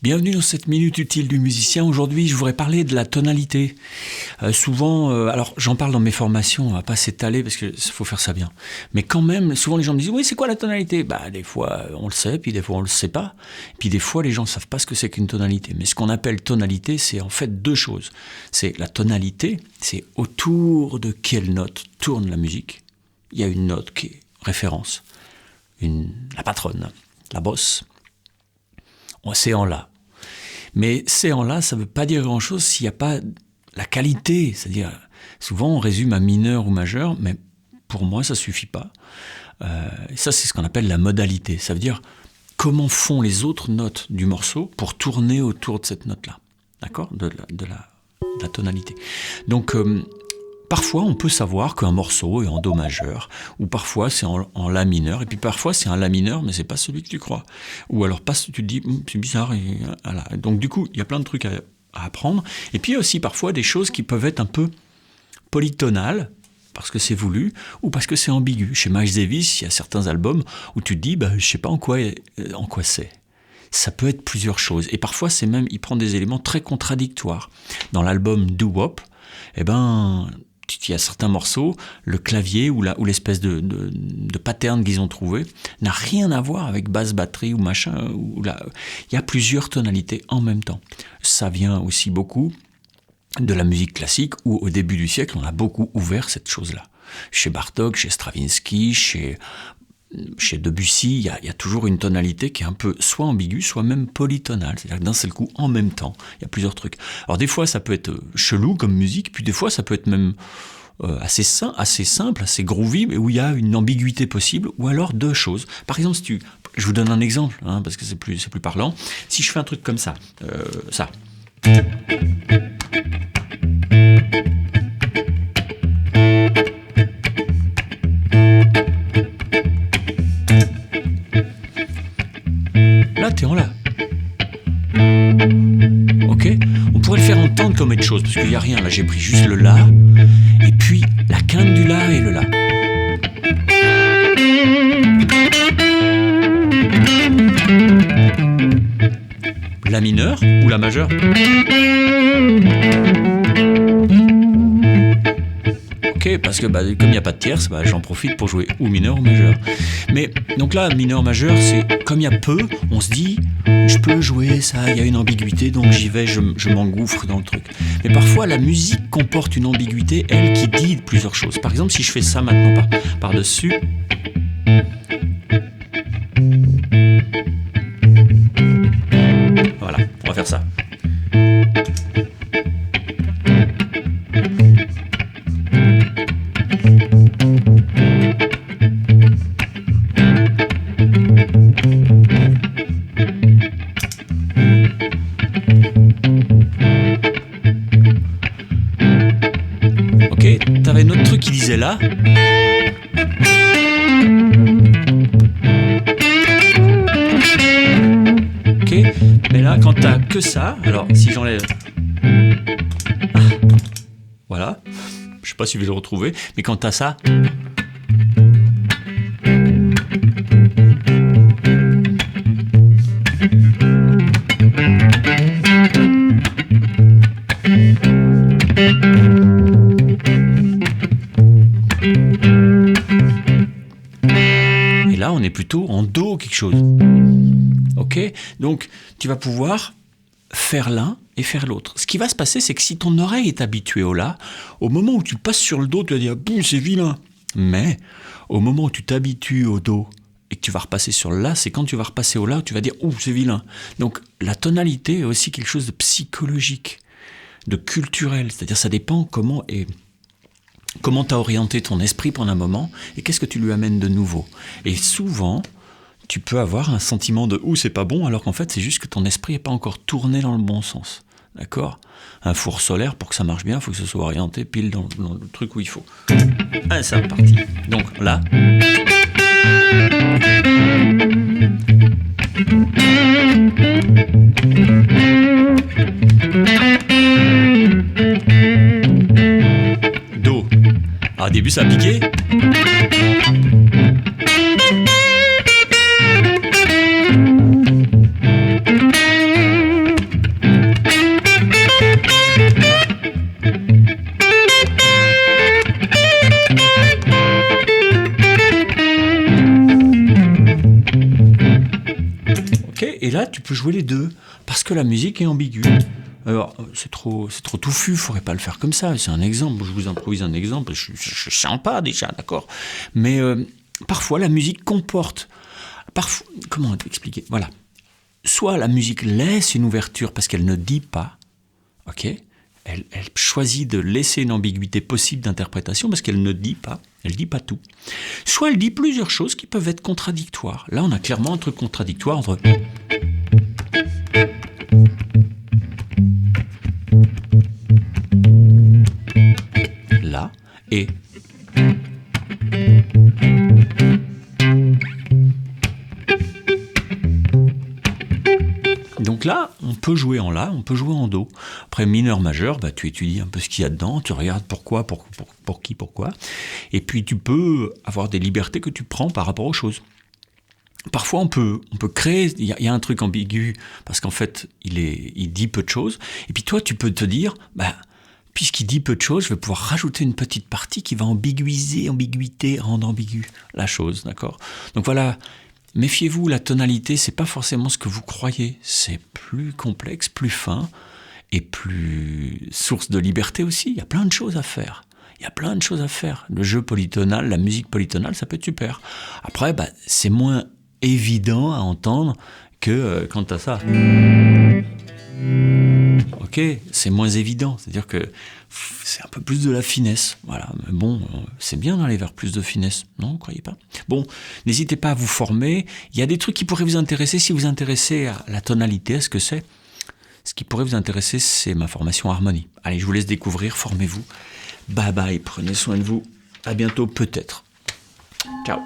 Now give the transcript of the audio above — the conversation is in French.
Bienvenue dans cette minute utile du musicien. Aujourd'hui, je voudrais parler de la tonalité. Alors j'en parle dans mes formations, on va pas s'étaler parce qu'il faut faire ça bien. Mais quand même, souvent les gens me disent « Oui, c'est quoi la tonalité ?» Des fois, on le sait, puis des fois, on le sait pas. Puis des fois, les gens savent pas ce que c'est qu'une tonalité. Mais ce qu'on appelle tonalité, c'est en fait deux choses. C'est la tonalité, c'est autour de quelle note tourne la musique. Il y a une note qui est référence, la patronne, la bosse. C'est en La. Mais c'est en La, ça ne veut pas dire grand-chose s'il n'y a pas la qualité. C'est-à-dire, souvent on résume à mineur ou majeur, mais pour moi ça ne suffit pas. Et ça, c'est ce qu'on appelle la modalité. Ça veut dire comment font les autres notes du morceau pour tourner autour de cette note-là. D'accord ? De la tonalité. Donc, parfois, on peut savoir qu'un morceau est en Do majeur, ou parfois c'est en La mineur, et puis parfois c'est un La mineur, mais c'est pas celui que tu crois. Ou alors tu te dis, c'est bizarre, et voilà. Donc du coup, il y a plein de trucs à apprendre. Et puis il y a aussi parfois des choses qui peuvent être un peu polytonales, parce que c'est voulu, ou parce que c'est ambigu. Chez Miles Davis, il y a certains albums où tu te dis, je sais pas en quoi c'est. Ça peut être plusieurs choses. Et parfois, il prend des éléments très contradictoires. Dans l'album Doo Wop, il y a certains morceaux, le clavier ou l'espèce de pattern qu'ils ont trouvé n'a rien à voir avec basse, batterie ou machin. Il y a plusieurs tonalités en même temps. Ça vient aussi beaucoup de la musique classique où au début du siècle, on a beaucoup ouvert cette chose-là. Chez Bartók, chez Stravinsky, chez Debussy, il y a toujours une tonalité qui est un peu soit ambiguë, soit même polytonale. C'est-à-dire que d'un seul coup, en même temps, il y a plusieurs trucs. Alors des fois, ça peut être chelou comme musique, puis des fois, ça peut être même assez simple, assez groovy, mais où il y a une ambiguïté possible, ou alors deux choses. Par exemple, je vous donne un exemple, parce que c'est plus parlant. Si je fais un truc comme ça. Là, t'es en La. Ok ? On pourrait le faire entendre comme autre chose, parce qu'il n'y a rien. Là, j'ai pris juste le La, et puis la quinte du La et le La. La mineure ou la majeure ? Ok, parce que comme il n'y a pas de tierce, j'en profite pour jouer ou mineur ou majeur. Mais donc là, mineur, majeur, c'est comme il y a peu, on se dit, je peux jouer ça, il y a une ambiguïté, donc j'y vais, je m'engouffre dans le truc. Mais parfois, la musique comporte une ambiguïté, elle, qui dit plusieurs choses. Par exemple, si je fais ça maintenant par-dessus... Voilà, on va faire ça. Ok, t'avais un autre truc qui disait là. Ok, mais là, quand t'as que ça, alors si j'enlève. Voilà, je sais pas si je vais le retrouver, mais quand t'as ça. Et là, on est plutôt en Do quelque chose. Ok ? Donc, tu vas pouvoir faire l'un et faire l'autre. Ce qui va se passer, c'est que si ton oreille est habituée au La, au moment où tu passes sur le Do, tu vas dire « Boum, c'est vilain !» Mais, au moment où tu t'habitues au Do et que tu vas repasser sur le La, c'est quand tu vas repasser au La où tu vas dire « Ouh, c'est vilain !» Donc, la tonalité est aussi quelque chose de psychologique, de culturel. C'est-à-dire, ça dépend comment tu as orienté ton esprit pendant un moment et qu'est-ce que tu lui amènes de nouveau. Et souvent, tu peux avoir un sentiment de « Ouh, c'est pas bon », alors qu'en fait, c'est juste que ton esprit n'est pas encore tourné dans le bon sens. D'accord ? Un four solaire, pour que ça marche bien, il faut que ce soit orienté pile dans le truc où il faut. Allez, c'est reparti. Donc là. Do. Au début, ça a piqué. tu peux jouer les deux, parce que la musique est ambiguë. Alors, c'est trop touffu, il faudrait pas le faire comme ça. C'est un exemple, je vous improvise un exemple, je ne sens pas déjà, d'accord. Mais parfois, la musique comporte... comment expliquer ? Voilà. Soit la musique laisse une ouverture parce qu'elle ne dit pas, ok ? Elle choisit de laisser une ambiguïté possible d'interprétation parce qu'elle ne dit pas, elle dit pas tout. Soit elle dit plusieurs choses qui peuvent être contradictoires. Là, on a clairement un truc contradictoire entre... là et... Donc là, on peut jouer en la, on peut jouer en do. Après, mineur, majeur, tu étudies un peu ce qu'il y a dedans, tu regardes pourquoi, pour qui, pourquoi. Et puis tu peux avoir des libertés que tu prends par rapport aux choses. Parfois, on peut créer, il y a un truc ambigu, parce qu'en fait, il dit peu de choses. Et puis toi, tu peux te dire, puisqu'il dit peu de choses, je vais pouvoir rajouter une petite partie qui va ambiguïté, rendre ambiguë la chose, d'accord ? Donc voilà. Méfiez-vous, la tonalité, c'est pas forcément ce que vous croyez. C'est plus complexe, plus fin et plus source de liberté aussi. Il y a plein de choses à faire. Le jeu polytonal, la musique polytonale, ça peut être super. Après, c'est moins évident à entendre que quand t'as ça. Ok, c'est moins évident. C'est-à-dire que c'est un peu plus de la finesse. Voilà. Mais bon, c'est bien d'aller vers plus de finesse. Non, vous croyez pas ? Bon, n'hésitez pas à vous former. Il y a des trucs qui pourraient vous intéresser. Si vous vous intéressez à la tonalité, à ce que c'est, ce qui pourrait vous intéresser, c'est ma formation harmonie. Allez, je vous laisse découvrir. Formez-vous. Bye bye. Prenez soin de vous. À bientôt, peut-être. Ciao.